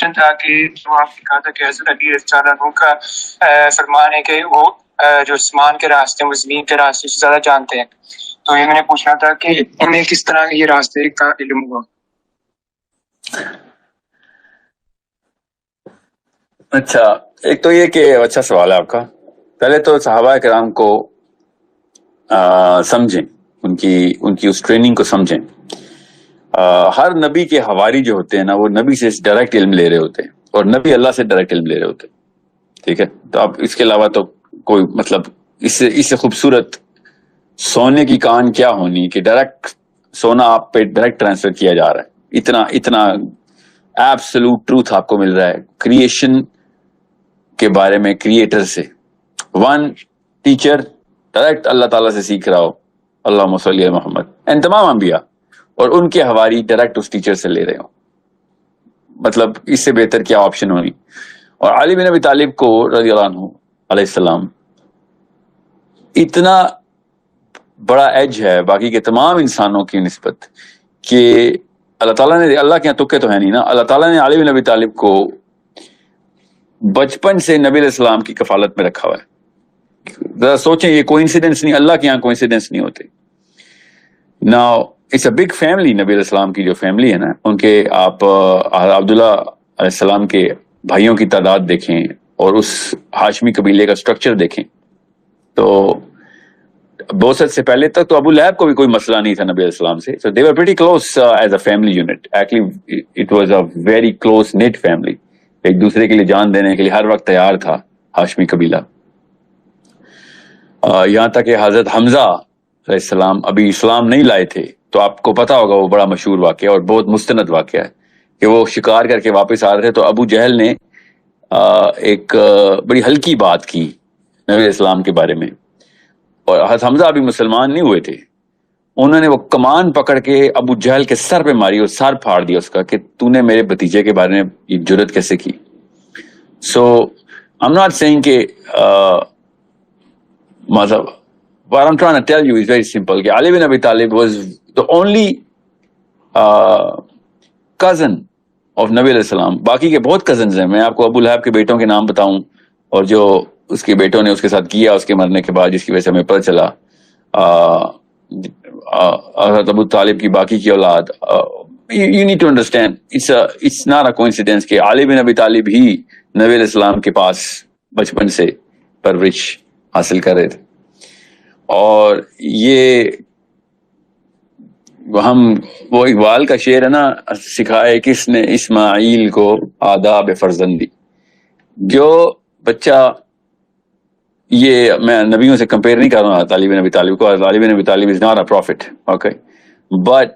Question تھا کہ جو آپ نے کہا تھا کہ حضرت علی رضی اللہ عنہ کا فرمان ہے کہ وہ جو آسمان کے راستے ہیں وہ زمین کے راستے سے زیادہ جانتے ہیں، تو یہ میں نے پوچھنا تھا کہ انہیں کس طرح یہ راستے کا علم ہوا؟ اچھا، ایک تو یہ کہ اچھا سوال ہے آپ کا. پہلے تو صحابہ کرام کو سمجھیں، ان کی اس ٹریننگ کو سمجھیں. ہر نبی کے حواری جو ہوتے ہیں نا، وہ نبی سے ڈائریکٹ علم لے رہے ہوتے ہیں، اور نبی اللہ سے ڈائریکٹ علم لے رہے ہوتے ہیں. ٹھیک ہے، تو اب اس کے علاوہ تو کوئی مطلب اس سے خوبصورت سونے کی کان کیا ہونی کہ ڈائریکٹ سونا آپ پہ ڈائریکٹ ٹرانسفر کیا جا رہا ہے. اتنا ایبسولوٹ ٹروتھ آپ کو مل رہا ہے کریشن کے بارے میں، کریٹر سے. ون ٹیچر ڈائریکٹ اللہ تعالیٰ سے سیکھ رہا ہو، اللہم صلی علی محمد، اینڈ تمام انبیاء، اور ان کے حواری ڈائریکٹ اس ٹیچر سے لے رہے ہوں. مطلب اس سے بہتر کیا آپشن ہونی. اور علی بن ابی طالب کو رضی اللہ عنہ علیہ السلام اتنا بڑا ایج ہے باقی کے تمام انسانوں کی نسبت کہ اللہ تعالیٰ نے، اللہ کے یہاں تکے تو ہے نہیں نا، اللہ تعالیٰ نے علی بن ابی طالب کو بچپن سے نبی علیہ السلام کی کفالت میں رکھا ہوا ہے. ذرا سوچیں، یہ کوئنسیڈنس نہیں، اللہ کے یہاں کوئنسیڈنس نہیں ہوتے. Now it's a big family. نبی علیہ السلام کی جو فیملی ہے نا، ان کے آپ عبداللہ علیہ السلام کے بھائیوں کی تعداد دیکھیں اور اس ہاشمی قبیلے کا سٹرکچر دیکھیں تو بعثت سے پہلے تک تو ابو لہب کو بھی کوئی مسئلہ نہیں تھا نبی علیہ السلام سے. So they were pretty close as a family unit. Actually it was a very close knit family. ایک دوسرے کے لیے جان دینے کے لیے ہر وقت تیار تھا ہاشمی قبیلہ. یہاں تک کہ حضرت حمزہ علیہ السلام ابھی اسلام نہیں لائے تھے، تو آپ کو پتا ہوگا وہ بڑا مشہور واقعہ اور بہت مستند واقعہ ہے کہ وہ شکار کر کے واپس آ رہے تھے تو ابو جہل نے ایک بڑی ہلکی بات کی نبی علیہ السلام کے بارے میں، اور حضرت حمزہ ابھی مسلمان نہیں ہوئے تھے. انہوں نے وہ کمان پکڑ کے ابو جہل کے سر پہ ماری اور سر پھاڑ دیا اس کا کہ تو نے میرے بھتیجے کے بارے میں یہ جرت کیسے کی. سو I'm not saying کہ مطلب what I'm trying to tell you is very simple کہ علی بن ابی طالب was the only cousin of نبی علیہ السلام. باقی کے بہت کزنز ہیں، میں آپ کو ابو لہب کے بیٹوں کے نام بتاؤں اور جو اس کے بیٹوں نے اس کے ساتھ کیا اس کے مرنے کے بعد، جس کی وجہ سے ہمیں پتہ چلا حضرت ابو طالب کی باقی کی اولاد. You need to understand it's not a coincidence کہ علی بن ابی طالب ہی نبی علیہ السلام کے پاس بچپن سے پرورش حاصل کر رہے تھے. اور یہ وہ اقبال کا شعر ہے نا، سکھائے کس نے اسماعیل کو آداب فرزندی. جو بچہ، یہ میں نبیوں سے کمپیئر نہیں کر رہا ہوں علی بن ابی طالب کو، علی bin Abi Talib is not a prophet, okay, but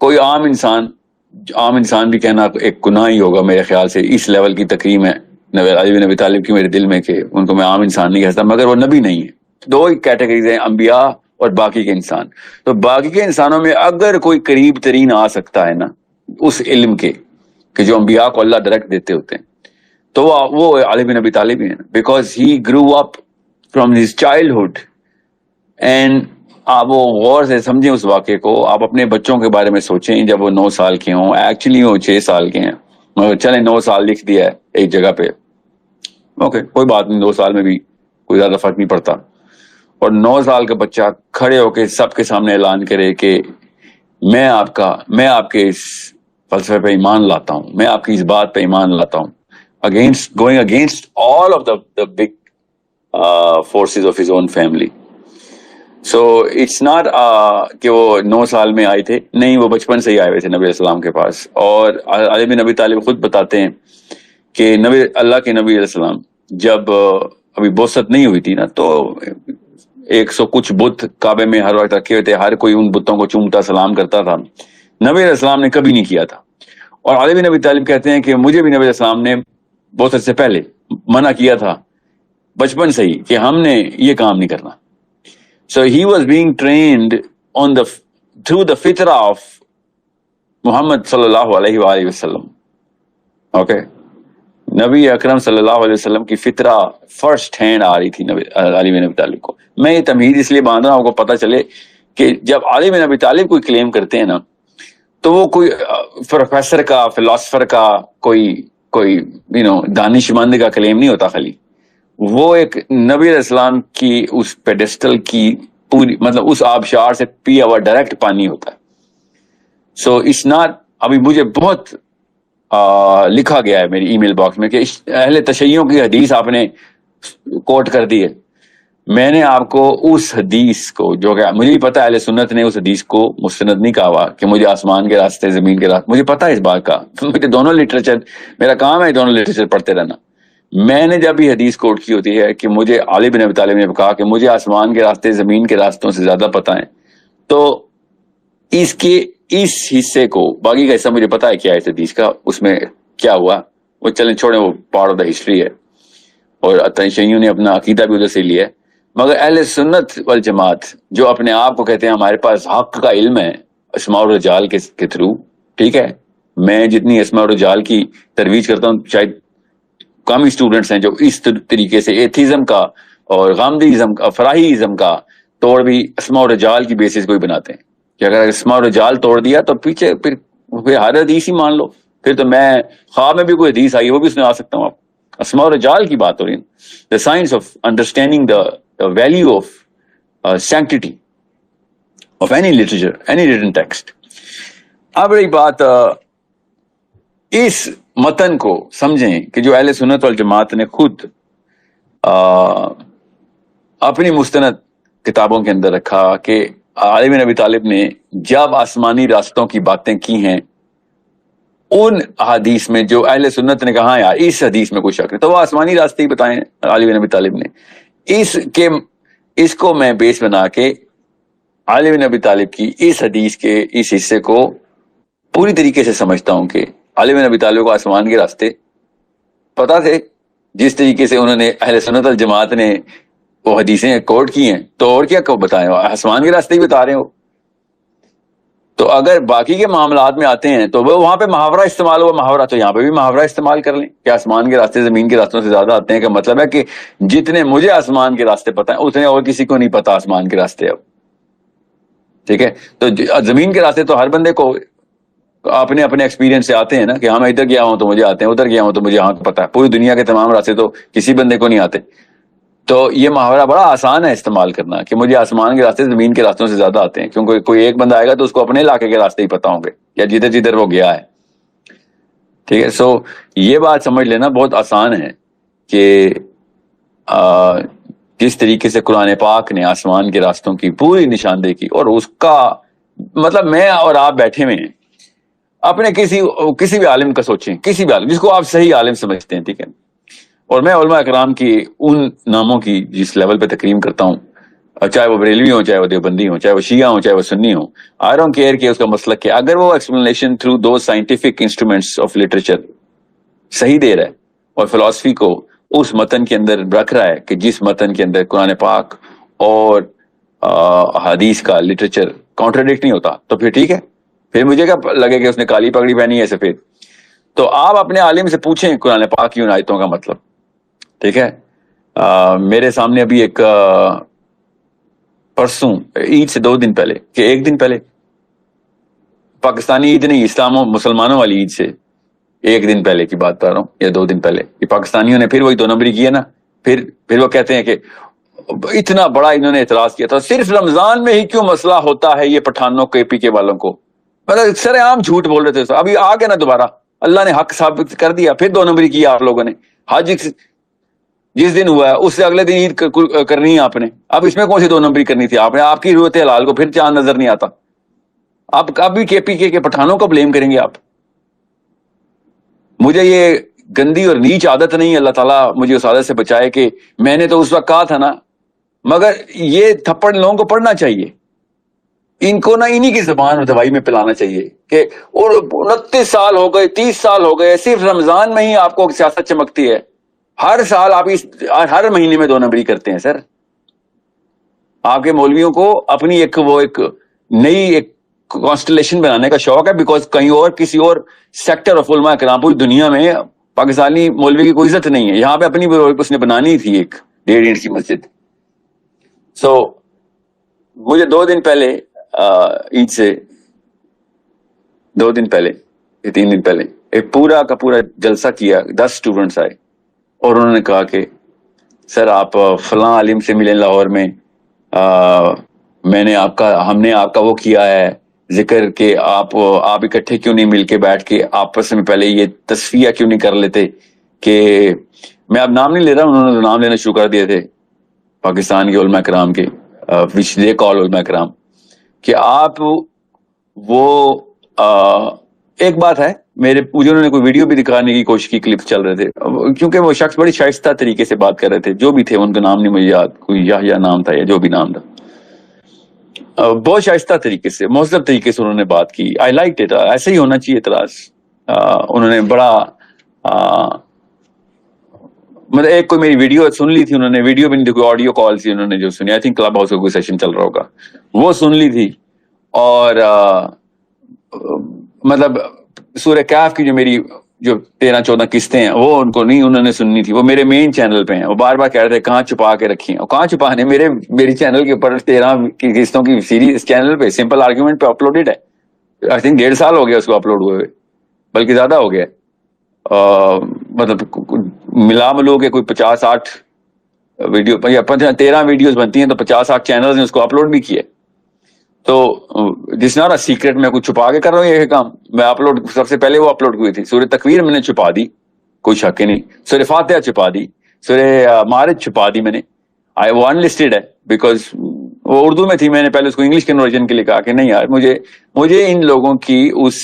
کوئی عام انسان بھی کہنا ایک گناہ ہی ہوگا میرے خیال سے. اس لیول کی تکریم ہے علی بن ابی طالب کی میرے دل میں کہ ان کو میں عام انسان نہیں کہتا، مگر وہ نبی نہیں ہے. دو ہی کیٹیگریز ہیں، انبیاء اور باقی کے انسان. تو باقی کے انسانوں میں اگر کوئی قریب ترین آ سکتا ہے نا اس علم کے کہ جو انبیاء کو اللہ ڈائریکٹ دیتے ہوتے ہیں، تو وہ علی بن ابی طالب ہی ہے، because he grew up from his childhood. And آپ وہ غور سے سمجھیں اس واقعے کو. آپ اپنے بچوں کے بارے میں سوچیں جب وہ 9 سال کے ہوں، ایکچولی وہ 6 سال کے ہیں، مگر چلیں 9 سال لکھ دیا ہے ایک جگہ پہ، اوکے کوئی بات نہیں، 2 سال میں بھی کوئی زیادہ فرق نہیں پڑتا. اور 9 سال کا بچہ کھڑے ہو کے سب کے سامنے اعلان کرے کہ میں آپ کے اس فلسفے پہ ایمان لاتا ہوں، میں آپ کی اس بات پہ ایمان لاتا ہوں، going against all of the big forces of his own family. So it's not کہ وہ 9 سال میں آئے تھے، نہیں، وہ بچپن سے ہی آئے ہوئے تھے نبی علیہ السلام کے پاس. اور علی بن ابی طالب خود بتاتے ہیں کہ اللہ کے نبی علیہ السلام جب ابھی بعثت نہیں ہوئی تھی نا، تو 100 کچھ بت کعبے میں ہر وقت رکھے ہوئے تھے، ہر کوئی ان بتوں کو چومتا سلام کرتا تھا. نبی علیہ السلام نے کبھی نہیں کیا تھا. اور علی بن ابی طالب کہتے ہیں کہ مجھے بھی نبی علیہ السلام نے بعثت سے پہلے منع کیا تھا بچپن سے ہی کہ ہم نے یہ کام نہیں کرنا. So he was being trained through the fitrah of محمد صلی اللہ علیہ وآلہ وسلم. اوکے، نبی اکرم صلی اللہ علیہ وسلم کی فطرہ فرسٹ ہینڈ آ رہی تھی علی بن ابی طالب کو. میں یہ تمہید اس لیے باندھ رہا ہوں، آپ کو پتہ چلے کہ جب علی بن ابی طالب کوئی کلیم کرتے ہیں نا، تو وہ کوئی پروفیسر کا، فلاسفر کا، کوئی دانشمند کا کلیم نہیں ہوتا خالی، وہ ایک نبی علیہ السلام کی اس پیڈسٹل کی پوری مطلب اس آبشار سے پیا ہوا ڈائریکٹ پانی ہوتا ہے. سو اٹس ناٹ، ابھی مجھے بہت لکھا گیا ہے میری ای میل باکس میں کہ اہل تشیعوں کی حدیث آپ نے کوٹ کر دی ہے. میں نے آپ کو اس حدیث کو، جو کہ مجھے بھی پتا ہے اہل سنت نے اس حدیث کو مستند نہیں کہا ہوا کہ مجھے آسمان کے راستے زمین کے راستے، مجھے پتا ہے اس بات کا، مجھے دونوں لٹریچر، میرا کام ہے دونوں لٹریچر پڑھتے رہنا. میں نے جب یہ حدیث کوٹ کی ہوتی ہے کہ مجھے علی بن ابی طالب نے کہا کہ مجھے آسمان کے راستے زمین کے راستوں سے زیادہ پتہ ہیں، تو اس کے اس حصے کو، باقی کا حصہ مجھے پتا ہے کیا ہے اس حدیث کا، اس میں کیا ہوا وہ چلیں چھوڑیں، وہ پارٹ آف دا ہسٹری ہے، اور تشیعوں نے اپنا عقیدہ بھی ادھر سے لیا ہے. مگر اہل سنت والجماعت جو اپنے آپ کو کہتے ہیں ہمارے پاس حق کا علم ہے اسماء الرجال کے تھرو، ٹھیک ہے، میں جتنی اسماء الرجال کی ترویج کرتا ہوں شاید کم ہی اسٹوڈنٹس ہیں جو اس طریقے سے ایتھیزم کا اور غامدیزم کا، فراہیزم کا توڑ بھی اسماء الرجال کی بیسس کو ہی بناتے ہیں کہ اگر اسماء الرجال توڑ دیا تو پیچھے پھر ہر حدیث ہی مان لو، پھر تو میں خواب میں بھی کوئی حدیث آئی وہ بھی سنا سکتا ہوں آپ. اسماء الرجال کی بات ہو رہی ہے، the science of understanding the value of sanctity of any literature, any written text. اب رہی بات اس متن کو سمجھیں کہ جو اہل سنت والجماعت نے خود اپنی مستند کتابوں کے اندر رکھا کہ علی بن ابی طالب نے جب آسمانی راستوں کی باتیں کی ہیں ان حدیث میں جو اہل سنت نے کہا یار اس حدیث میں کوئی شک نہیں، تو وہ آسمانی راستے ہی بتائیں علی بن ابی طالب نے. اس کو میں بیس بنا کے علی بن ابی طالب کی اس حدیث کے اس حصے کو پوری طریقے سے سمجھتا ہوں کہ علی بن ابی طالب کو آسمان کے راستے پتا تھے، جس طریقے سے انہوں نے اہل سنت والجماعت نے وہ حدیثیں کوٹ کی ہیں، تو اور کیا بتائیں، آسمان کے راستے ہی بتا رہے ہو. تو اگر باقی کے معاملات میں آتے ہیں تو وہ وہاں پہ محاورہ استعمال ہوا محاورہ، تو یہاں پہ بھی محاورہ استعمال کر لیں کہ آسمان کے راستے زمین کے راستوں سے زیادہ آتے ہیں، کا مطلب ہے کہ جتنے مجھے آسمان کے راستے پتہ ہیں اتنے اور کسی کو نہیں پتا آسمان کے راستے. اب ٹھیک ہے، تو زمین کے راستے تو ہر بندے کو اپنے ایکسپیرینس سے آتے ہیں نا، کہ ہاں میں ادھر گیا ہوں تو مجھے آتے ہیں، ادھر گیا ہوں تو مجھے یہاں پتا ہے. پوری دنیا کے تمام راستے تو کسی بندے کو نہیں آتے. تو یہ محاورہ بڑا آسان ہے استعمال کرنا کہ مجھے آسمان کے راستے زمین کے راستوں سے زیادہ آتے ہیں، کیونکہ کوئی ایک بندہ آئے گا تو اس کو اپنے علاقے کے راستے ہی پتا ہوں گے یا جدھر جدھر وہ گیا ہے. ٹھیک ہے، سو یہ بات سمجھ لینا بہت آسان ہے کہ جس طریقے سے قرآن پاک نے آسمان کے راستوں کی پوری نشاندہی کی، اور اس کا مطلب میں اور آپ بیٹھے ہوئے ہیں، اپنے کسی بھی عالم کا سوچیں، کسی بھی عالم جس کو آپ صحیح عالم سمجھتے ہیں، ٹھیک ہے، اور میں علماء اکرام کی ان ناموں کی جس لیول پہ تکریم کرتا ہوں، چاہے وہ بریلوی ہوں، چاہے وہ دیوبندی ہوں، چاہے وہ شیعہ ہوں، چاہے وہ سنی ہوں، آئی ڈونٹ کیئر کہ اس کا مسلک کیا، اگر وہ explanation through the scientific instruments of literature صحیح دے رہا ہے اور فلسفی کو اس متن کے اندر رکھ رہا ہے کہ جس متن کے اندر قرآن پاک اور حدیث کا لٹریچر کانٹراڈکٹ نہیں ہوتا، تو پھر ٹھیک ہے، پھر مجھے کیا لگے کہ اس نے کالی پگڑی پہنی ہے سفید. تو آپ اپنے عالم سے پوچھیں قرآن پاک کی ان آیتوں کا مطلب. ٹھیک ہے، میرے سامنے ابھی ایک پرسوں عید سے 2 دن پہلے کہ 1 دن پہلے، پاکستانی عید نہیں، اسلام و مسلمانوں والی عید سے 1 دن پہلے کی بات کر رہا ہوں یا 2 دن پہلے، یہ پاکستانیوں نے پھر وہی 2 نمبری کیا نا. پھر وہ کہتے ہیں کہ اتنا بڑا انہوں نے اعتراض کیا تھا، صرف رمضان میں ہی کیوں مسئلہ ہوتا ہے یہ پٹھانوں کے پی کے والوں کو، مطلب سر عام جھوٹ بول رہے تھے. ابھی آ گیا نا دوبارہ، اللہ نے حق ثابت کر دیا، پھر 2 نمبری کیا آپ لوگوں نے. حج جس دن ہوا ہے اس سے اگلے دن عید کرنی ہے آپ نے، اب اس میں کون سی 2 نمبری کرنی تھی آپ نے؟ آپ کی ضرورت حلال کو پھر چاند نظر نہیں آتا. اب بھی کے پی کے پٹھانوں کو بلیم کریں گے آپ. مجھے یہ گندی اور نیچ عادت نہیں ہے، اللہ تعالیٰ مجھے اس عادت سے بچائے کہ میں نے تو اس وقت کہا تھا نا، مگر یہ تھپڑ لوگوں کو پڑھنا چاہیے، ان کو نا انہی کی زبان اور دوائی میں پلانا چاہیے کہ اور 29 سال ہو گئے، 30 سال ہو گئے، صرف رمضان میں ہی آپ کو سیاست چمکتی ہے، ہر سال آپ ہر مہینے میں 2 نمبری کرتے ہیں. سر آپ کے مولویوں کو اپنی ایک نئی ایک کانسٹلیشن بنانے کا شوق ہے، بیکاز کہیں اور کسی اور سیکٹر آف علماء کرام پوری دنیا میں پاکستانی مولوی کی کوئی عزت نہیں ہے، یہاں پہ اپنی اس نے بنانی تھی ایک 1.5 اینٹ کی مسجد. سو مجھے 2 دن پہلے عید سے 2 دن پہلے یا 3 دن پہلے ایک پورا کا پورا جلسہ کیا, 10 اسٹوڈنٹس آئے اور انہوں نے کہا کہ سر آپ فلاں عالم سے ملیں لاہور میں, ہم نے آپ کا وہ کیا ہے ذکر کہ آپ اکٹھے کیوں نہیں مل کے بیٹھ کے آپس میں پہلے یہ تصفیہ کیوں نہیں کر لیتے, کہ میں اب نام نہیں لے رہا, انہوں نے نام لینا شروع کر دیے تھے پاکستان کے علماء کرام کے, which they call علماء کرام, کہ آپ وہ ایک بات ہے میرے مجھے انہوں نے کوئی ویڈیو بھی دکھانے کی کوشش کی, کلپ چل رہے تھے, کیونکہ وہ شخص بڑی شائستہ طریقے سے بات کر رہے تھے, جو بھی تھے ان کا نام نہیں مجھے یاد, کوئی یا نام تھا یا جو بھی نام تھا, بہت شائستہ طریقے سے مہذب طریقے سے انہوں نے بات کی. آئی لائک اٹ, ایسے ہی ہونا چاہیے اعتراض. انہوں نے بڑا مطلب ایک کوئی میری ویڈیو سن لی تھی انہوں نے, ویڈیو بھی نہیں تھی, کوئی آڈیو کال تھی انہوں نے جو سنی, آئی تھنک کلب ہاؤس کا کوئی سیشن چل رہا ہوگا, وہ سن لی تھی. اور مطلب سورہ کہف کی جو میری جو 13-14 قسطیں ہیں وہ ان کو نہیں انہوں نے سننی تھی, وہ میرے مین چینل پہ ہیں. وہ بار بار کہہ رہے تھے کہاں چھپا کے رکھی ہیں, اور کہاں چھپانے, میری چینل کے اوپر 13 کی قسطوں کی سیریز اس چینل پہ سمپل آرگیومنٹ پہ اپلوڈیڈ ہے. آئی تھنک 1.5 سال ہو گیا اس کو اپلوڈ ہوئے, بلکہ زیادہ ہو گیا. مطلب ملا ملو کے کوئی 50-60 ویڈیو یا 13 ویڈیوز بنتی ہیں تو 50-60 چینلز نے اس کو اپلوڈ بھی کیے. تو جس نہ سیکرٹ میں کچھ چھپا کے کر رہا ہوں یہ کام, میں اپلوڈ سب سے پہلے وہ اپلوڈ ہوئی تھی. سورہ تکویر میں نے چھپا دی, کوئی شک ہی نہیں. سورہ فاتحہ چھپا دی, سورہ مارج چھپا دی میں نے, وہ ان لسٹڈ ہے بیکاز وہ اردو میں تھی. میں نے پہلے اس کو انگلش کنورژن کے لیے کہا کہ نہیں یار مجھے ان لوگوں کی اس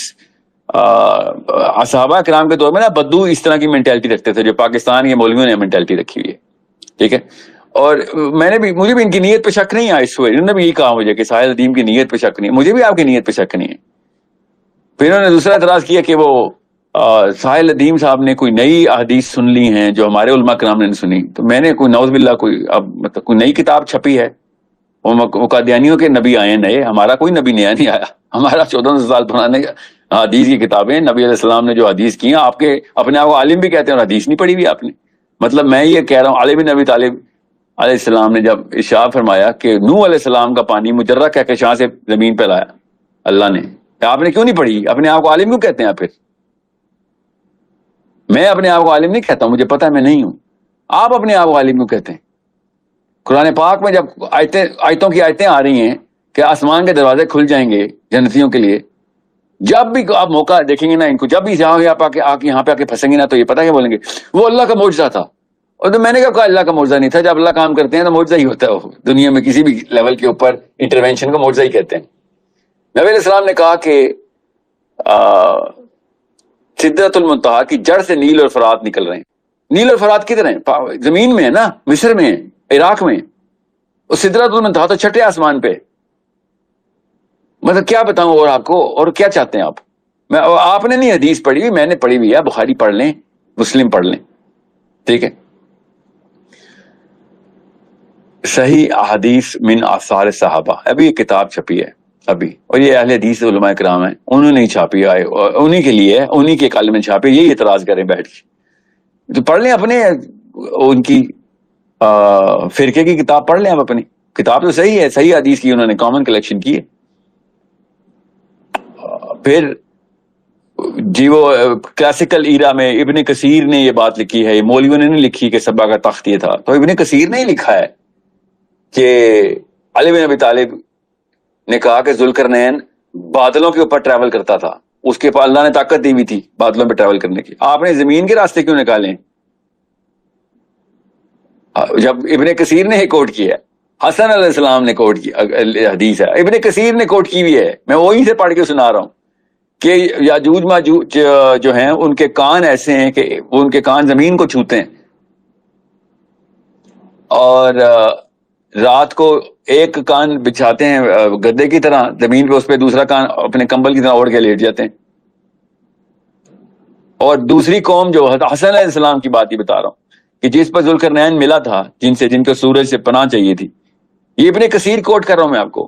صحابہ کرام کے دور میں نا بدو اس طرح کی مینٹیلٹی رکھتے تھے جو پاکستان کے مولویوں نے مینٹیلٹی رکھی ہوئی ہے, ٹھیک ہے. اور مجھے بھی ان کی نیت پہ شک نہیں ہے. اس وقت انہوں نے بھی یہ کہا مجھے کہ ساحل ندیم کی نیت پہ شک نہیں ہے, مجھے بھی آپ کی نیت پہ شک نہیں ہے. پھر انہوں نے دوسرا اعتراض کیا کہ وہ ساحل ندیم صاحب نے کوئی نئی احادیث سن لی ہیں جو ہمارے علماء کرام نے سنی. تو میں نے کوئی نعوذ باللہ مطلب کوئی نئی کتاب چھپی ہے, وہ قادیانیوں کے نبی آئے نئے, ہمارا کوئی نبی نیا نہیں آیا. ہمارا 1400 سال پرانے حدیث کی کتابیں, نبی علیہ السلام نے جو حدیث کی ہیں, آپ کے اپنے آپ کو عالم بھی کہتے ہیں اور حدیث نہیں پڑھی ہوئی آپ نے. مطلب میں یہ کہہ رہا ہوں علی بن ابی طالب علیہ السلام نے جب ارشاد فرمایا کہ نوح علیہ السلام کا پانی مجرہ کہکشاں سے زمین پہ لایا اللہ نے, آپ نے کیوں نہیں پڑھی؟ اپنے آپ کو عالم کیوں کہتے ہیں آپ؟ پھر میں اپنے آپ کو عالم نہیں کہتا ہوں, مجھے پتا ہے میں نہیں ہوں. آپ اپنے آپ کو عالم کیوں کہتے ہیں؟ قرآن پاک میں جب آیتوں کی آیتیں آ رہی ہیں کہ آسمان کے دروازے کھل جائیں گے جنتیوں کے لیے, جب بھی آپ موقع دیکھیں گے نا ان کو, جب بھی جاؤ گے آپ یہاں پہ آ کے پھنسیں گے نا تو یہ پتا کیا بولیں گے, وہ اللہ کا معجزہ تھا. اور تو میں نے کہا اللہ کا معجزہ نہیں تھا, جب اللہ کام کرتے ہیں تو معجزہ ہی ہوتا ہے. وہ دنیا میں کسی بھی لیول کے اوپر انٹرونشن کو معجزہ ہی کہتے ہیں. نبی علیہ السلام نے کہا کہ سدرۃ المنتہا کی جڑ سے نیل اور فرات نکل رہے ہیں. نیل اور فرات کدھر ہیں؟ زمین میں ہے نا, مصر میں ہے, عراق میں. اور سدرۃ المنتہا تو چھٹے آسمان پہ. مطلب کیا بتاؤں اور آپ کو, اور کیا چاہتے ہیں آپ؟ آپ نے نہیں حدیث پڑھی ہوئی, میں نے پڑھی ہوئی ہے. بخاری پڑھ لیں, مسلم پڑھ لیں, ٹھیک ہے. صحیح احادیث من آثار صحابہ, ابھی یہ کتاب چھپی ہے ابھی, اور یہ اہل حدیث علماء کرام ہیں, انہوں نے چھاپی ہے, انہی کے لیے ہے, انہی کے کالم میں چھاپی. یہی اعتراض کریں بیٹھ کے, تو پڑھ لیں اپنے ان کی فرقے کی کتاب پڑھ لیں آپ. اپنی کتاب تو صحیح ہے, صحیح حدیث کی انہوں نے کامن کلیکشن کی ہے. پھر جی وہ کلاسیکل ایرا میں ابن کثیر نے یہ بات لکھی ہے, یہ مولویوں نے نہیں لکھی کہ سبا کا تخت یہ تھا. تو ابن کثیر نے ہی لکھا ہے کہ علی بن ابی طالب نے کہا کہ ذوالقرنین بادلوں کے اوپر ٹریول کرتا تھا, اس کے پاس اللہ نے طاقت دی ہوئی تھی بادلوں پہ ٹریول کرنے کی. آپ نے زمین کے راستے کیوں نکالے؟ جب ابن کثیر نے ہی کوٹ کیا ہے, حسن علیہ السلام نے کوٹ کی حدیث ہے, ابن کثیر نے کوٹ کی ہوئی ہے, میں وہیں سے پڑھ کے سنا رہا ہوں کہ یاجوج ماجوج جو ہیں ان کے کان ایسے ہیں کہ ان کے کان زمین کو چھوتے ہیں, اور رات کو ایک کان بچھاتے ہیں گدے کی طرح زمین پہ, اس پہ دوسرا کان اپنے کمبل کی طرح اوڑھ کے لیٹ جاتے ہیں. اور دوسری قوم جو حسن علیہ السلام کی بات ہی بتا رہا ہوں کہ جس پر ذوالقرنین ملا تھا, جن کو سورج سے پناہ چاہیے تھی, یہ ابن کثیر کوٹ کر رہا ہوں میں آپ کو.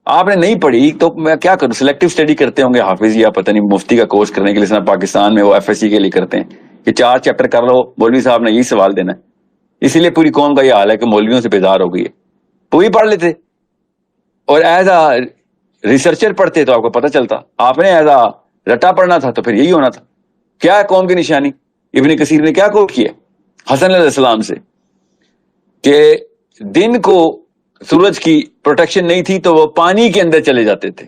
آپ نے نہیں پڑھی تو میں کیا کروں؟ سلیکٹو اسٹڈی کرتے ہوں گے حافظ یا پتہ نہیں مفتی کا کورس کرنے کے لیے, پاکستان میں وہ ایف ایس سی کے لیے کرتے ہیں کہ 4 چیپٹر کر لو, مولوی صاحب نے یہی سوال دینا ہے. اسی لیے پوری قوم کا یہ حال ہے کہ مولویوں سے بیزار ہو گئی ہے. وہی پڑھ لیتے اور ایز اے ریسرچر پڑھتے تو آپ کو پتہ چلتا. آپ نے ایز اے رٹا پڑنا تھا تو پھر یہی ہونا تھا. کیا ہے قوم کی نشانی؟ ابن کثیر نے کیا کوٹ کیا حسن علیہ السلام سے کہ دن کو سورج کی پروٹیکشن نہیں تھی تو وہ پانی کے اندر چلے جاتے تھے.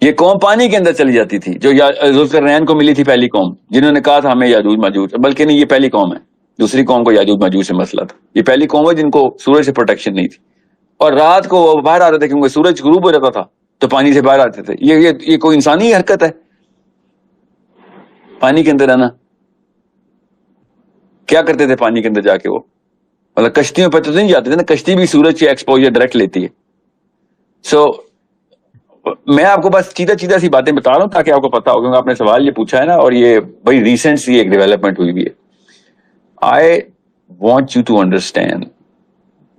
یہ قوم پانی کے اندر چلی جاتی تھی جو ذوالقرنین کو ملی تھی پہلی قوم, جنہوں نے کہا تھا ہمیں یاجوج ماجوج, بلکہ نہیں, یہ پہلی قوم ہے. دوسری قوم کو یاجوج ماجوج سے مسئلہ تھا. یہ پہلی قوم ہے جن کو سورج سے پروٹیکشن نہیں تھی, اور رات کو وہ باہر آ رہے تھے کیونکہ سورج غروب ہو جاتا تھا تو پانی سے باہر آتے تھے. یہ کوئی انسانی حرکت ہے پانی کے اندر آنا؟ کیا کرتے تھے پانی کے اندر جا کے؟ وہ مطلب کشتیوں پہ تو نہیں جاتے تھے نا, کشتی بھی سورج کی ایکسپوجر ڈائریکٹ لیتی ہے. سو میں آپ کو بس چیدہ سی باتیں بتا رہا ہوں تاکہ آپ کو پتا ہو, کیونکہ آپ نے سوال یہ پوچھا ہے نا, اور یہ بڑی ریسنٹ سی ایک ڈیولپمنٹ ہوئی بھی ہے. I want you to understand,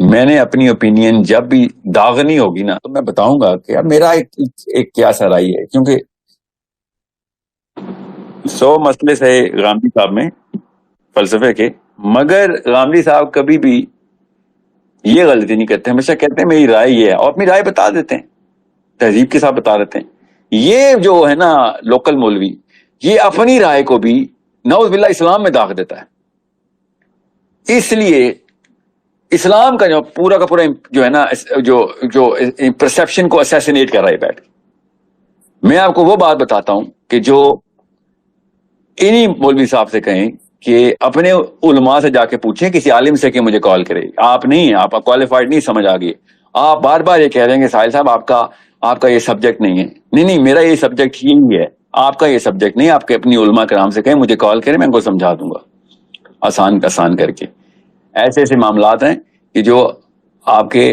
میں نے اپنی اوپینین جب بھی داغنی ہوگی نا تو میں بتاؤں گا کہ میرا ایک کیا سا رائے ہے, کیونکہ 100 مسئلے سے غامدی صاحب میں فلسفے کے, مگر غامدی صاحب کبھی بھی یہ غلطی نہیں کرتے, ہمیشہ کہتے ہیں میری رائے یہ ہے, اور اپنی رائے بتا دیتے ہیں, تہذیب کے ساتھ بتا دیتے ہیں. یہ جو ہے نا لوکل مولوی, یہ اپنی رائے کو بھی نعوذ باللہ اسلام میں داغ دیتا ہے. اس لیے اسلام کا جو پورا کا پورا جو ہے نا جو پرسیپشن کو اسیسینیٹ کر رہا ہے بیٹھ. میں آپ کو وہ بات بتاتا ہوں کہ جو انہی مولوی صاحب سے کہیں کہ اپنے علماء سے جا کے پوچھیں, کسی عالم سے کہ مجھے کال کرے. آپ نہیں, آپ کوالیفائڈ نہیں, سمجھ آ گئی. آپ بار بار یہ کہہ رہے ہیں کہ ساحل صاحب آپ کا یہ سبجیکٹ نہیں ہے. نہیں, میرا یہ سبجیکٹ یہی ہے, آپ کا یہ سبجیکٹ نہیں. آپ کے اپنی علماء کرام سے کہیں مجھے کال کریں, میں ان کو سمجھا دوں گا آسان کر کے. ایسے معاملات ہیں کہ جو آپ کے,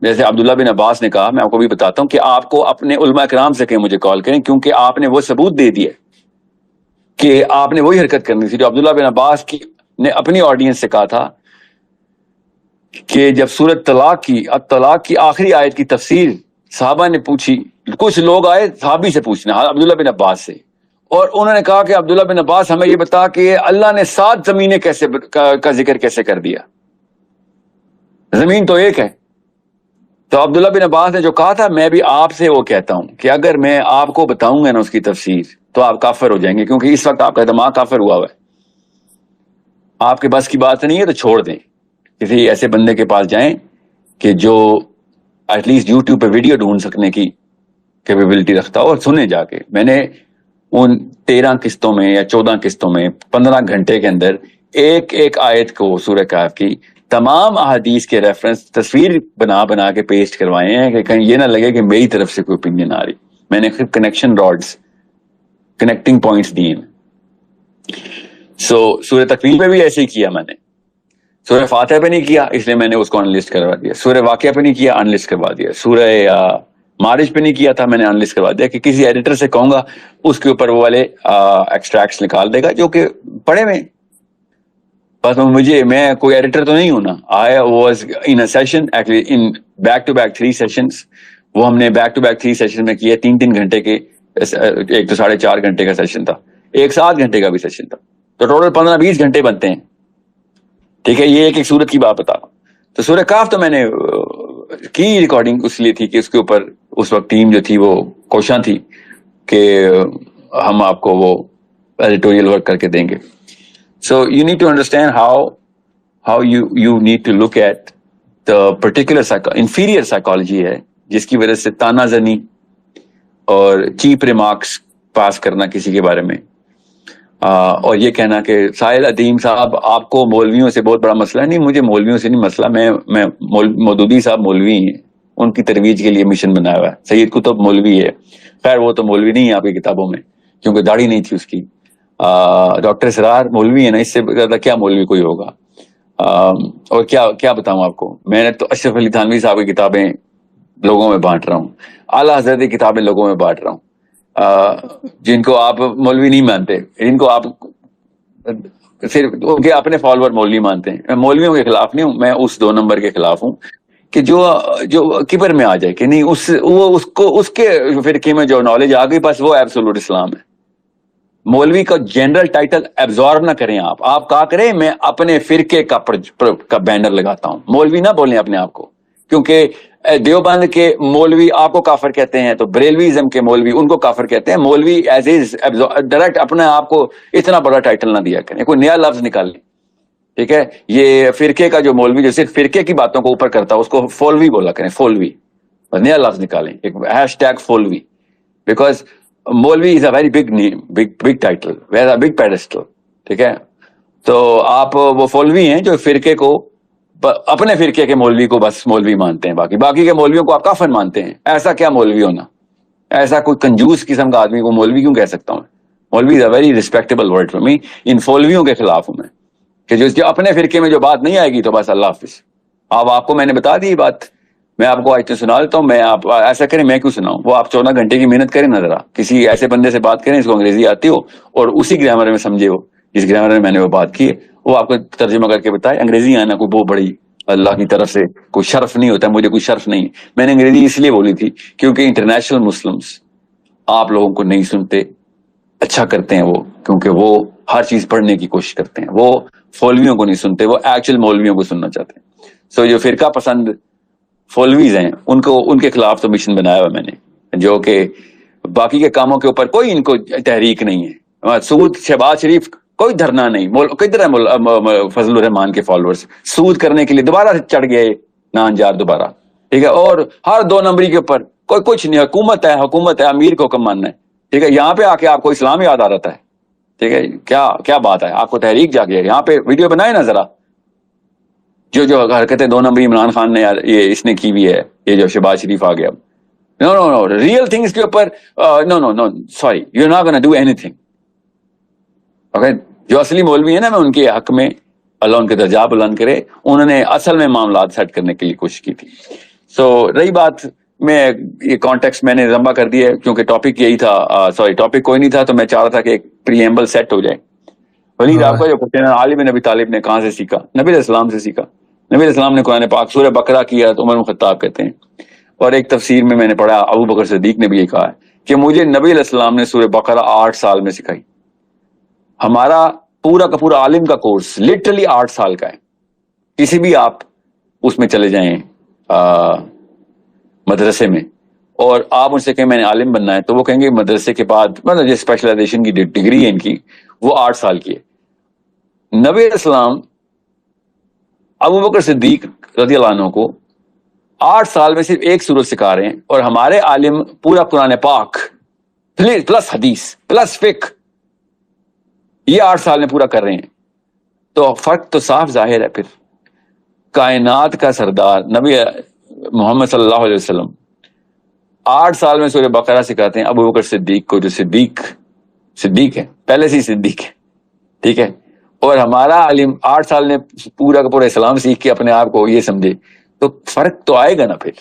جیسے عبداللہ بن عباس نے کہا, میں آپ کو بھی بتاتا ہوں کہ آپ کو اپنے علماء کرام سے کہیں مجھے کال کریں, کیونکہ آپ نے وہ ثبوت دے دیا کہ آپ نے وہی حرکت کرنی تھی جو عبداللہ بن عباس نے اپنی آڈینس سے کہا تھا کہ جب سورۃ طلاق کی آخری آیت کی تفسیر صحابہ نے پوچھی, کچھ لوگ آئے صحابی سے پوچھنا, عبداللہ بن عباس سے, اور انہوں نے کہا کہ عبداللہ بن عباس ہمیں یہ بتا کہ اللہ نے 7 زمینیں کا ذکر کیسے کر دیا, زمین تو ایک ہے. تو عبداللہ بن عباس نے جو کہا تھا, میں بھی آپ سے وہ کہتا ہوں کہ اگر میں آپ کو بتاؤں گا نا اس کی تفسیر تو آپ کافر ہو جائیں گے, کیونکہ اس وقت آپ کا دماغ کافر ہوا ہے. آپ کے بس کی بات نہیں ہے تو چھوڑ دیں, کسی ایسے بندے کے پاس جائیں کہ جو ایٹ لیسٹ یوٹیوب پہ ویڈیو ڈھونڈ سکنے کی کیپیبلٹی رکھتا ہو, اور سنیں جا کے. میں نے ان 13 قسطوں میں یا 14 قسطوں میں 15 گھنٹے کے اندر ایک آیت کو سورہ کہف کی تمام احادیث کے ریفرنس تصویر بنا کے پیسٹ کروائے ہیں کہ کہیں یہ نہ لگے کہ میری طرف سے کوئی اوپینین آ رہی. میں نے صرف کنیکشن راڈز, کنیکٹنگ پوائنٹس دیے ہیں. سورہ تکویر پہ بھی ایسے ہی کیا میں نے, سورہ فاتحہ پہ نہیں کیا اس لیے میں نے اس کو انلسٹ کروا دیا. سورہ واقعہ پہ نہیں کیا, انلسٹ کروا دیا. سورہ معارج پہ نہیں کیا تھا, میں نے انلسٹ کروا دیا کہ کسی ایڈیٹر سے کہوں گا اس کے اوپر وہ والے ایکسٹریکٹس نکال دے گا جو کہ پڑھے میں. بس میں کوئی ایڈیٹر تو نہیں ہوں نا. I was in a session actually in back to back 3 sessions, وہ ہم نے بیک ٹو بیک 3 سیشن میں کیے, 3 گھنٹے کے, ایک تو 4.5 گھنٹے کا سیشن تھا, ایک 7 گھنٹے کا بھی سیشن تھا, تو ٹوٹل 15-20 گھنٹے بنتے ہیں. ٹھیک ہے, یہ ایک صورت کی بات بتا رہا ہوں. تو سورہ کاف تو میں نے کی ریکارڈنگ اس لیے تھی کہ اس کے اوپر اس وقت ٹیم جو تھی وہ کوشاں تھی کہ ہم آپ کو وہ ایڈیٹوریل ورک کر کے دیں گے. So you need to understand how you need to look at the particular inferior psychology ہے جس کی وجہ سے تانا زنی اور چیپ ریمارکس پاس کرنا کسی کے بارے میں, اور یہ کہنا کہ ساحل عدیم صاحب آپ کو مولویوں سے بہت بڑا مسئلہ ہے. نہیں, مجھے مولویوں سے نہیں مسئلہ, میں مودودی صاحب مولوی ہیں, ان کی ترویج کے لیے مشن بنایا ہوا ہے. سید قطب مولوی ہے, خیر وہ تو مولوی نہیں ہے آپ کی کتابوں میں کیونکہ داڑھی نہیں تھی اس کی. ڈاکٹر اسرار مولوی ہے نا, اس سے زیادہ کیا مولوی کوئی ہوگا. اور کیا بتاؤں آپ کو, میں نے تو اشرف علی تھانوی صاحب کی کتابیں لوگوں میں بانٹ رہا ہوں, اعلیٰ حضرت کی کتابیں لوگوں میں بانٹ رہا ہوں, جن کو آپ مولوی نہیں مانتے, جن کو آپ صرف ان کے اپنے فالوور مولوی مانتے ہیں. میں مولویوں کے خلاف نہیں ہوں, میں اس 2 نمبر کے خلاف ہوں کہ جو کبر میں آ جائے کہ نہیں اس کے فرقے میں جو نالج آ گئی بس وہ ایبسولوٹ اسلام ہے. مولوی کا جنرل ٹائٹل ایبزارب نہ کریں آپ کہا کریں میں اپنے فرقے کا بینر لگاتا ہوں. مولوی نہ بولیں اپنے آپ کو, کیونکہ دیوبند کے مولوی آپ کو کافر کہتے ہیں تو بریلویزم کے مولوی ان کو کافر کہتے ہیں. مولوی ایز از ڈائریکٹ اپنے آپ کو اتنا بڑا ٹائٹل نہ دیا کریں, کوئی نیا لفظ نکال لیں, ٹھیک ہے. یہ فرقے کا جو مولوی جو صرف فرقے کی باتوں کو اوپر کرتا ہے اس کو فولوی بولا کریں, فولوی, نیا لفظ نکالیں, ایک ہیش ٹیگ فولوی, because maulvi is a very big name, big title, where a big pedestal, ٹھیک ہے. تو آپ وہ فولوی ہیں جو فرقے کو, اپنے فرقے کے مولوی کو بس مولوی مانتے ہیں, باقی کے مولویوں کو آپ کافر مانتے ہیں. ایسا کیا مولوی ہونا, ایسا کوئی کنجوس قسم کا آدمی کو مولوی کیوں کہہ سکتا ہوں؟ Maulvi is a very respectable word for me. ان فولویوں کے خلاف ہوں میں کہ جو اپنے فرقے میں جو بات نہیں آئے گی تو بس اللہ حافظ. آپ کو میں نے بتا دی بات, میں آپ کو آیتیں سنا دیتا ہوں, میں آپ ایسا کریں, میں کیوں سناؤں, وہ آپ 14 گھنٹے کی محنت کریں نا, ذرا کسی ایسے بندے سے بات کریں اس کو انگریزی آتی ہو اور اسی گرامر میں سمجھے ہو جس گرامر میں نے وہ بات کی ہے, وہ آپ کو ترجمہ کر کے بتائے. انگریزی آنا کوئی بہت بڑی اللہ کی طرف سے کوئی شرف نہیں ہوتا, مجھے کوئی شرف نہیں. میں نے انگریزی اس لیے بولی تھی کیونکہ انٹرنیشنل مسلمس آپ لوگوں کو نہیں سنتے, اچھا کرتے ہیں وہ, کیونکہ وہ ہر چیز پڑھنے کی کوشش کرتے ہیں. وہ فولویوں کو نہیں سنتے, وہ ایکچوئل مولویوں کو سننا چاہتے ہیں. سو جو فرقہ پسند فولویز ہیں ان کے خلاف تو مشن بنایا ہوا میں نے, جو کہ باقی کے کاموں کے اوپر کوئی ان کو تحریک نہیں ہے. سود شہباز شریف کوئی دھرنا نہیں, کدھر ہے فضل الرحمان کے فالوورز سود کرنے کے لیے دوبارہ سے چڑھ گئے نان جار دوبارہ, ٹھیک ہے. اور ہر 2 نمبری کے اوپر کوئی کچھ نہیں, حکومت ہے, امیر کو حکم ماننا ہے, ٹھیک ہے. یہاں پہ آ کے آپ کو اسلام یاد آ رہتا ہے, ٹھیک ہے. کیا بات ہے, آپ کو تحریک جا گیا. یہاں پہ ویڈیو بنائے نا ذرا, جو حرکتیں 2 نمبری عمران خان نے یہ اس نے کی بھی ہے, یہ جو شہباز شریف آ گیا. نو ریئل تھنگس کے اوپر no sorry, you are not gonna do anything. Okay, جو اصلی مولوی ہیں نا, میں ان کے حق میں اللہ ان کے درجات بلند کرے, انہوں نے اصل میں معاملات سیٹ کرنے کے لیے کوشش کی تھی. سو رہی بات, میں یہ کانٹیکس میں نے لمبا کر دیا کیونکہ ٹاپک یہی تھا, سوری ٹاپک کوئی نہیں تھا, تو میں چاہ رہا تھا کہ ایک پریمبل سیٹ ہو جائے. ولید آپ کا جو کوشچن ہے علی بن ابی طالب نے کہاں سے سیکھا؟ نبی علیہ السلام سے سیکھا. نبی علیہ السلام نے قرآن پاک سورہ بقرہ کیا تو عمر بن خطاب کہتے ہیں, اور ایک تفسیر میں نے پڑھا ابو بکر صدیق نے بھی یہ کہا ہے کہ مجھے نبی علیہ السلام نے سورہ بقرہ 8 سال میں سکھائی. ہمارا پورا کا پورا عالم کا کورس لٹرلی 8 سال کا ہے. کسی بھی آپ اس میں چلے جائیں مدرسے میں, اور آپ ان سے کہیں میں نے عالم بننا ہے, تو وہ کہیں گے مدرسے کے بعد مطلب جو اسپیشلائزیشن کی ڈگری ہے ان کی وہ 8 سال کی ہے. نبی علیہ السلام ابو بکر صدیق رضی اللہ عنہ کو 8 سال میں صرف ایک سورت سکھا رہے ہیں, اور ہمارے عالم پورا قرآن پاک پلس حدیث پلس فقہ یہ 8 سال میں پورا کر رہے ہیں. تو فرق تو صاف ظاہر ہے. پھر کائنات کا سردار نبی محمد صلی اللہ علیہ وسلم 8 سال میں سورہ بقرہ سکھاتے ہیں ابو بکر صدیق کو, جو صدیق ہے, پہلے سے ہی صدیق ہے, ٹھیک ہے. اور ہمارا عالم 8 سال نے پورا کا پورا اسلام سیکھ کے اپنے آپ کو یہ سمجھے, تو فرق تو آئے گا نا. پھر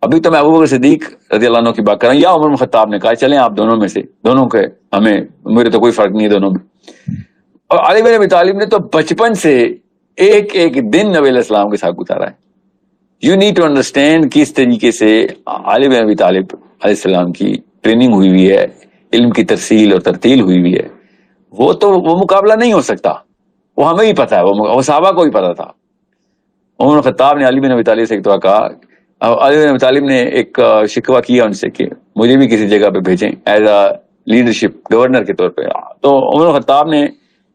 ابھی تو میں ابو بکر صدیق رضی اللہ عنہ کی بات کر رہا ہوں, یا عمر بن خطاب نے کہا چلیں آپ دونوں میں سے, دونوں کے ہمیں میرے تو کوئی فرق نہیں دونوں میں. اور علی بن ابی طالب نے تو بچپن سے ایک دن نبی علیہ السلام کے ساتھ گزارا ہے. یو نیڈ ٹو انڈرسٹینڈ کس طریقے سے علی بن ابی طالب علیہ السلام کی ٹریننگ ہوئی ہوئی ہے, علم کی ترسیل اور ترتیل ہوئی ہوئی ہے. وہ مقابلہ نہیں ہو سکتا, وہ ہمیں ہی پتا ہے, وہ صحابہ کو ہی پتا تھا. عمر بن خطاب نے علی بن ابی طالب سے ایک دعا کہا, علی بن ابی طالب نے ایک شکوہ کیا ان سے کہ مجھے بھی کسی جگہ پہ بھیجیں ایز اے لیڈرشپ گورنر کے طور پہ. تو عمر بن خطاب نے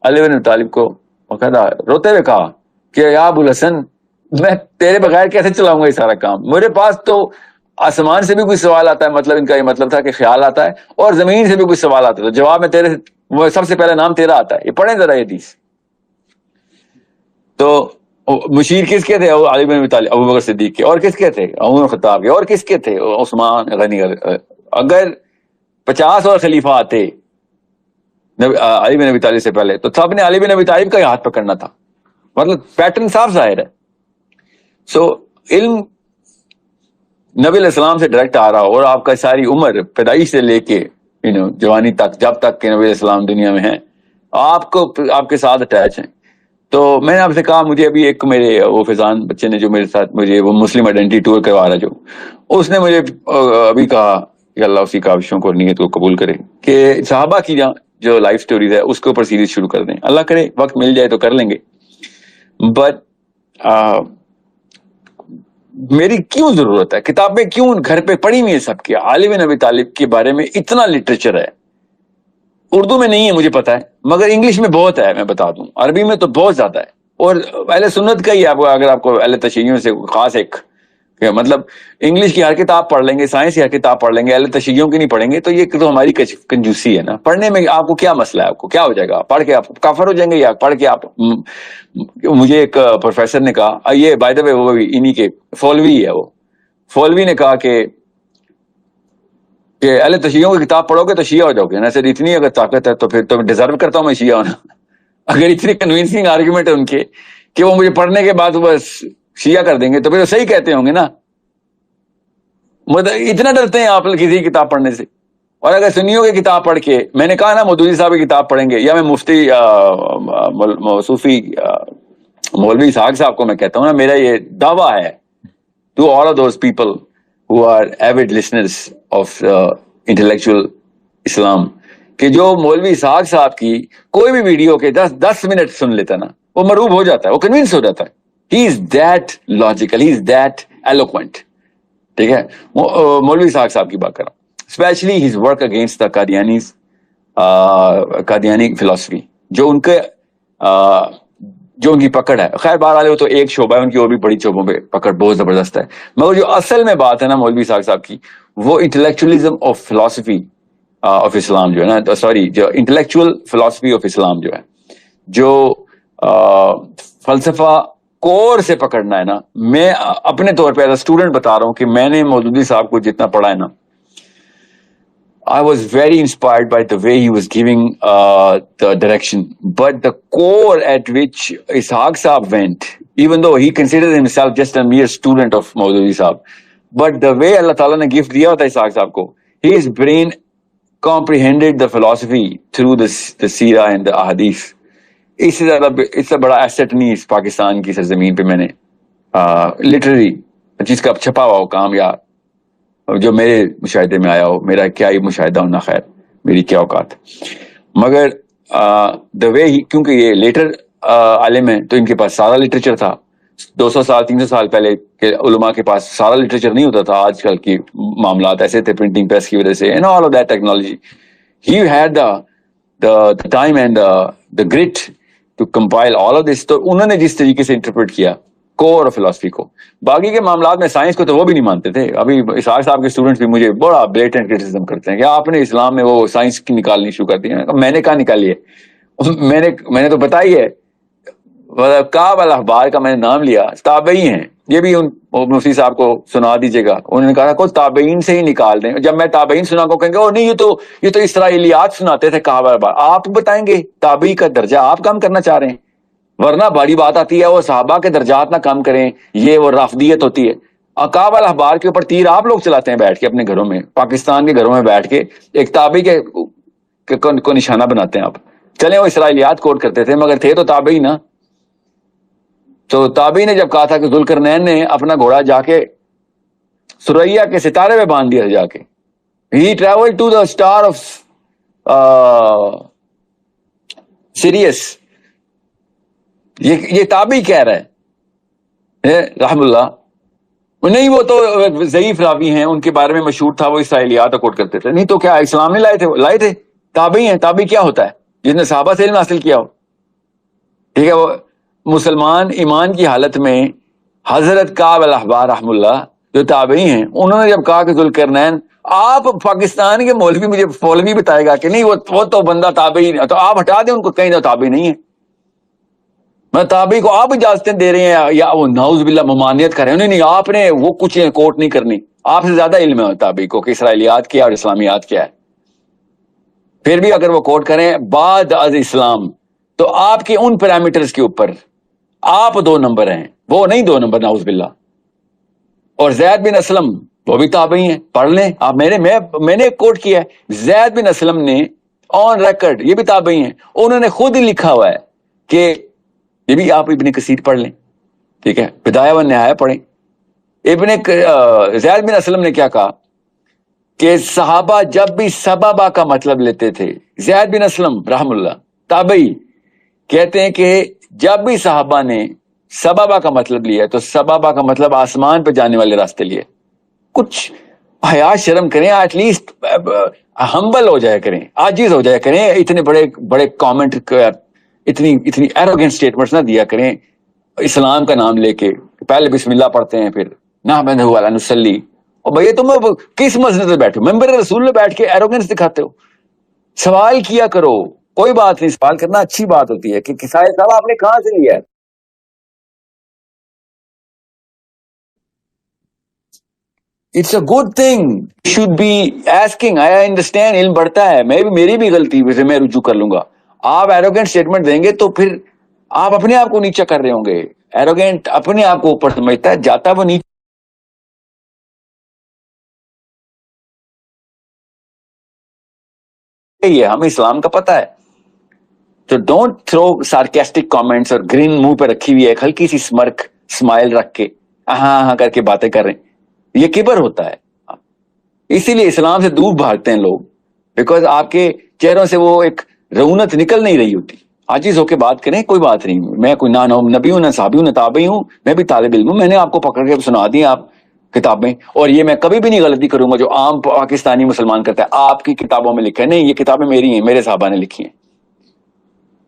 علی بن ابی طالب کو روتے ہوئے کہا کہ یا ابو الحسن, میں تیرے بغیر کیسے چلاؤں گا یہ سارا کام؟ میرے پاس تو آسمان سے بھی کوئی سوال آتا ہے, مطلب ان کا یہ مطلب تھا کہ خیال آتا ہے, اور زمین سے بھی کوئی سوال آتا ہے تو جواب میں تیرے وہ سب سے پہلے نام تیرا آتا ہے. یہ پڑھیں ذرا یہ حدیث. تو مشیر کس کے تھے؟ علی بن ابی طالب, ابو بکر صدیق کے. اور کس کے تھے؟ عمر بن خطاب کے. اور کس کے تھے؟ عثمان غنی. اگر 50 اور خلیفہ آتے علی بن ابی طالب سے پہلے تو سب نے علی بن ابی طالب کا ہی ہاتھ پکڑنا تھا. مطلب پیٹرن صاف ظاہر ہے. سو علم نبی علیہ السلام سے ڈائریکٹ آ رہا ہو, اور آپ کا ساری عمر پیدائش سے لے کے جوانی تک, جب تک کہ نبی علیہ السلام دنیا میں ہیں, آپ کے ساتھ اٹیچ ہیں. تو میں نے آپ سے کہا, مجھے ابھی ایک میرے وہ فیضان بچے نے جو میرے ساتھ مجھے وہ مسلم آئیڈینٹی ٹور کروا رہا, جو اس نے مجھے ابھی کہا کہ اللہ اسی کاوشوں کو اور نیت کو قبول کرے کہ صحابہ کی جو لائف سٹوریز ہے اس کے اوپر سیریز شروع کر دیں. اللہ کرے وقت مل جائے تو کر لیں گے. بٹ میری کیوں ضرورت ہے؟ کتابیں کیوں گھر پہ پڑھی ہوئی ہیں سب کی؟ علی بن ابی طالب کے بارے میں اتنا لٹریچر ہے، اردو میں نہیں ہے مجھے پتا ہے، مگر انگلش میں بہت ہے، میں بتا دوں عربی میں تو بہت زیادہ ہے، اور اہل سنت کا ہی آپ کو، اگر آپ کو اہل تشیعوں سے خاص ایک کہ مطلب انگلش کی ہر کتاب پڑھ لیں گے، سائنس کی ہر کتاب پڑھ لیں گے، اہل تشیعوں کی نہیں پڑھیں گے، تو یہ تو ہماری کنجوسی ہے نا۔ پڑھنے میں آپ کو کیا مسئلہ ہے؟ آپ کو کیا ہو جائے گا؟ پڑھ کے آپ کافر ہو جائیں گے، یا پڑھ کے آپ مجھے ایک پروفیسر نے کہا، یہ بائی دا وے وہ انہی کے فولوی ہے، وہ فولوی نے کہا کہ اہل تشیعوں کی کتاب پڑھو گے تو شیعہ ہو جاؤ گے نا، سر اتنی اگر طاقت ہے تو پھر تو ڈیزرو کرتا ہوں میں شیعہ ہونا۔ اگر اتنی کنوینسنگ آرگومنٹ ہے ان کے کہ وہ مجھے پڑھنے کے بعد بس شیعہ کر دیں گے، تو پھر وہ صحیح کہتے ہوں گے نا۔ مطلب اتنا ڈرتے ہیں آپ کسی کتاب پڑھنے سے؟ اور اگر سنیوں کی کتاب پڑھ کے، میں نے کہا نا مودودی صاحب کی کتاب پڑھیں گے، یا میں مفتی صوفی مولوی اسحاق صاحب کو میں کہتا ہوں نا، میرا یہ دعویٰ ہے to all of those people who are avid listeners of intellectual Islam کہ جو مولوی اسحاق صاحب کی کوئی بھی ویڈیو کے 10 منٹ سن لیتا نا، وہ مرعوب ہو جاتا ہے، وہ کنوینس ہو جاتا ہے۔ he is that logical, he is that eloquent۔ ٹھیک ہے، مولوی اسحاق صاحب کی بات کر رہا ہوں، specially his work against the Qadianis, Qadiani فلسفی، جو ان کے جو ان کی پکڑ ہے، خیر بہرحال وہ تو ایک شعبہ ہے، ان کی اور بھی بڑی شعبوں پہ پکڑ بہت زبردست ہے، مگر جو اصل میں بات ہے نا مولوی اسحاق صاحب کی، وہ انٹلیکچولیزم آف فلسفی آف اسلام جو ہے نا، سوری جو انٹلیکچوئل فلسفی آف اسلام جو ہے، جو فلسفہ کور سے پکڑنا ہے نا، میں اپنے طور پہ ایز اے اسٹوڈنٹ بتا رہا ہوں کہ میں نے مودودی صاحب کو جتنا پڑھا ہے نا، I was very inspired by the way he was giving the direction. But the core at which Ishaq Saab went, even though he considered himself just a mere student of Maududi Saab, but the way Allah Ta'ala ne gift diya tha Ishaq Saab ko, his brain comprehended the philosophy through the seerah and the ahadith. اس سے بڑا asset نہیں اس پاکستان کی سرزمین پہ میں نے literary جس کا چھپا ہوا ہو کام، یا جو میرے مشاہدے میں آیا ہو، میرا کیا ہی مشاہدہ ہونا، خیر میری کیا اوقات، مگر دا وے ہی، کیونکہ یہ لیٹر عالم ہے تو ان کے پاس سارا لٹریچر تھا، 200 سال 300 سال پہلے کے علماء کے پاس سارا لٹریچر نہیں ہوتا تھا، آج کل کی معاملات ایسے تھے پرنٹنگ پریس کی وجہ سے and all of that technology. He had the time and the grit to compile all of this۔ تو انہوں نے جس طریقے سے انٹرپریٹ کیا کور آف فلسفی کو، باقی کے معاملات میں سائنس کو تو وہ بھی نہیں مانتے تھے۔ ابھی اسحاق صاحب کے اسٹوڈنٹس بھی مجھے بڑا بلیٹنٹ کرٹیسزم کرتے ہیں کہ آپ نے اسلام میں وہ سائنس کی نکالنی شروع کر دی ہے۔ میں نے کہاں نکالی ہے؟ میں نے تو بتائی ہے، کعب الاحبار کا میں نے نام لیا، تابعی ہیں، یہ بھی ان مفتی صاحب کو سنا دیجیے گا، انہوں نے کہا کوئی تابعین سے ہی نکال دیں۔ جب میں تابعین سنا کو کہیں گے او نہیں یہ تو اسرائیلیات سناتے تھے کعب الاحبار، آپ بتائیں گے تابعی کا درجہ آپ کم کرنا چاہ رہے ہیں؟ ورنہ بڑی بات آتی ہے وہ صحابہ کے درجات نہ کم کریں، یہ وہ رافضیت ہوتی ہے۔ کعب الاحبار کے اوپر تیر آپ لوگ چلاتے ہیں بیٹھ کے اپنے گھروں میں، پاکستان کے گھروں میں بیٹھ کے ایک تابعی کو نشانہ بناتے ہیں آپ۔ چلیں وہ اسرائیلیات کوٹ کرتے تھے مگر تھے تو تابعی نا۔ تو تابعی نے جب کہا تھا کہ ذوالقرنین نے اپنا گھوڑا جا کے سریا کے ستارے پہ باندھ دیا جا کے، he travel to the star of Sirius, یہ تابعی کہہ رہا ہے رحم اللہ نہیں، وہ تو ضعیف راوی ہیں، ان کے بارے میں مشہور تھا وہ اسرائیلیات کوٹ کرتے تھے، نہیں تو کیا اسلام نے لائے تھے؟ تابعی ہیں۔ تابعی کیا ہوتا ہے؟ جس نے صحابہ سے علم حاصل کیا ہو، ٹھیک ہے۔ وہ مسلمان ایمان کی حالت میں حضرت کعب الاحبار رحم اللہ جو تابعی ہیں، انہوں نے جب کہا کہ ذوالقرنین، آپ پاکستان کے مولوی مجھے مولوی بتائے گا کہ نہیں وہ تو بندہ تابعی نہیں، تو آپ ہٹا دیں ان کو، کہیں تو تابعی نہیں ہے۔ میں تابعی کو آپ اجازتیں دے رہے ہیں یا وہ نعوذ باللہ ممانعت کر رہے ہیں؟ نہیں آپ نے وہ کچھ کوٹ نہیں کرنی، آپ سے زیادہ علم ہے تابعی کو کہ اسرائیلیات کیا اور اسلامیات کیا ہے۔ پھر بھی اگر وہ کوٹ کریں بعد از اسلام، تو آپ کے ان پیرامیٹرز کے اوپر آپ 2 نمبر ہیں، وہ نہیں 2 نمبر نعوذ باللہ۔ اور زید بن اسلم وہ بھی تابعی ہیں، پڑھ لیں آپ، میں نے کوٹ کیا ہے، زید بن اسلم نے آن ریکارڈ، یہ بھی تابعی ہیں، انہوں نے خود ہی لکھا ہوا ہے کہ یہ بھی آپ ابن کثیر پڑھ لیں، ٹھیک ہے، بدایہ و نہایہ پڑھیں۔ زید بن اسلم نے کیا کہا کہ صحابہ جب بھی سببہ کا مطلب لیتے تھے، زید بن اسلم رحم اللہ تابعی کہتے ہیں کہ جب بھی صحابہ نے سبابا کا مطلب لیا ہے تو سبابا کا مطلب آسمان پہ جانے والے راستے لیے. کچھ حیا شرم کریں, ایٹ لیسٹ ہمبل ہو جایا کریں, عاجز ہو جایا کریں. اتنے بڑے بڑے کامنٹ, اتنی ایروگنٹ سٹیٹمنٹس نہ دیا کریں اسلام کا نام لے کے. پہلے بسم اللہ پڑھتے ہیں, پھر نحمدہ و نصلی. اور بھیا تم کس مسجد میں بیٹھے ہو, ممبر رسول میں بیٹھ کے ایروگنس دکھاتے ہو. سوال کیا کرو, کوئی بات نہیں, سوال کرنا اچھی بات ہوتی ہے کہ کسائے صاحب آپ نے کہاں سے لیا ہے. It's a good thing, should be asking. I understand, علم بڑھتا ہے, میری بھی غلطی ویسے میں رجوع کر لوں گا. آپ ایروگینٹ اسٹیٹمنٹ دیں گے تو پھر آپ اپنے آپ کو نیچا کر رہے ہوں گے. ایروگینٹ اپنے آپ کو اوپر سمجھتا ہے, جاتا وہ نیچے. یہ ہمیں اسلام کا پتہ ہے. تو ڈونٹ تھرو سارکیسٹک کامنٹس اور گرین منہ پہ رکھی ہوئی ہے ایک ہلکی سی اسمرک اسمائل رکھ کے ہاں ہاں کر کے باتیں کر رہے ہیں. یہ کبر ہوتا ہے. اسی لیے اسلام سے دور بھاگتے ہیں لوگ, بیکاز آپ کے چہروں سے وہ ایک رونت نکل نہیں رہی ہوتی. عاجز ہو کے بات کریں, کوئی بات نہیں. میں کوئی نہ نبی ہوں, نہ صحابی ہوں, نہ تابعی ہوں, میں بھی طالب علم ہوں. میں نے آپ کو پکڑ کے سنا دی آپ کتابیں, اور یہ میں کبھی بھی نہیں غلطی کروں گا جو عام پاکستانی مسلمان کرتا ہے. آپ کی کتابوں میں لکھا ہے, نہیں, یہ کتابیں میری ہیں, میرے صحابہ نے لکھی ہیں.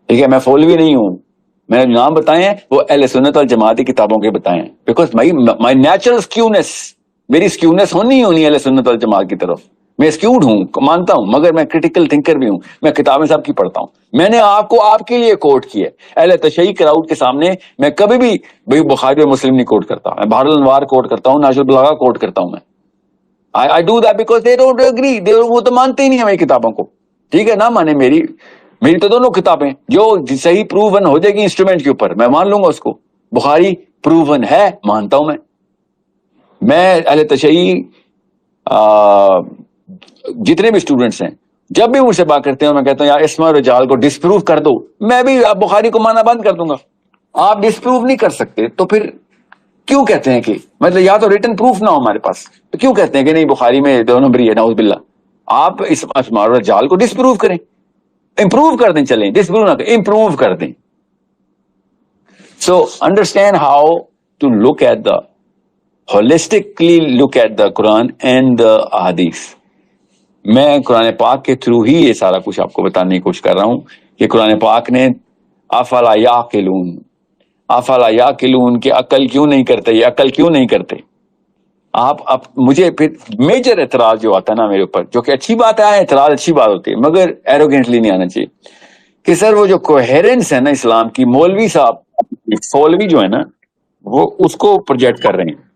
ٹھیک ہے, میں فولوی نہیں ہوں. میں نے نام بتائے ہیں وہ اہل سنت والجماعت کی کتابوں کے بتائے ہیں, بیکاز مائی نیچرل سکیونیس, میری سکیونیس ہونی اہل سنت والجماعت کی طرف. میں سکیوڈ ہوں, مانتا ہوں, مگر میں کریٹیکل تھنکر بھی ہوں. میں کتابیں سب کی پڑھتا ہوں. میں نے آپ کو آپ کے لیے کوٹ کیا ہے. اہل تشیع کراؤڈ کے سامنے میں کبھی بھی بھائی بخاری اور مسلم نہیں کوٹ کرتا. میں بحر الانوار کوٹ کرتا ہوں, ناجر البلاغہ کوٹ کرتا ہوں. میں I do that because they don't agree. وہ تو مانتے ہی نہیں ہیں میری کتابوں کو. ٹھیک ہے, نہ مانے میری تو دونوں کتابیں جو صحیح پروون ہو جائے گی انسٹرومنٹ کے اوپر, میں مان لوں گا اس کو. بخاری پروون ہے, مانتا ہوں. میں اہل تشیع جتنے بھی اسٹوڈنٹس ہیں, جب بھی مجھ سے بات کرتے ہیں میں کہتا ہوں یار اسماء رجال کو ڈسپروو کر دو. میں بھی اب بخاری کو مانا بند کر دوں گا. آپ ڈسپروو نہیں کر سکتے تو پھر کیوں کہتے ہیں کہ مطلب یا تو ریٹن پروف نہ ہو ہمارے پاس, تو کیوں کہتے ہیں کہ نہیں بخاری میں دو نمبری ہے, نعوذ باللہ. آپ اس اسماء الرجال کو ڈسپروو کریں, امپروو کر دیں. چلیں ڈسپروو نہ کریں, امپروو کر دیں. So understand how to look at the holistically look at the Quran and the Ahadith. میں قرآن پاک کے تھرو ہی یہ سارا کچھ آپ کو بتانے کی کوشش کر رہا ہوں کہ قرآن پاک نے افلا یعقلون, افلا یعقلون کہ عقل کیوں نہیں کرتے, یہ عقل کیوں نہیں کرتے. آپ مجھے پھر میجر اعتراض جو آتا ہے نا میرے اوپر, جو کہ اچھی بات ہے, اعتراض اچھی بات ہوتی ہے, مگر ایروگینٹلی نہیں آنا چاہیے کہ سر وہ جو کوہیرنس ہے نا اسلام کی, مولوی صاحب مولوی جو ہے نا وہ اس کو پروجیکٹ کر رہے ہیں.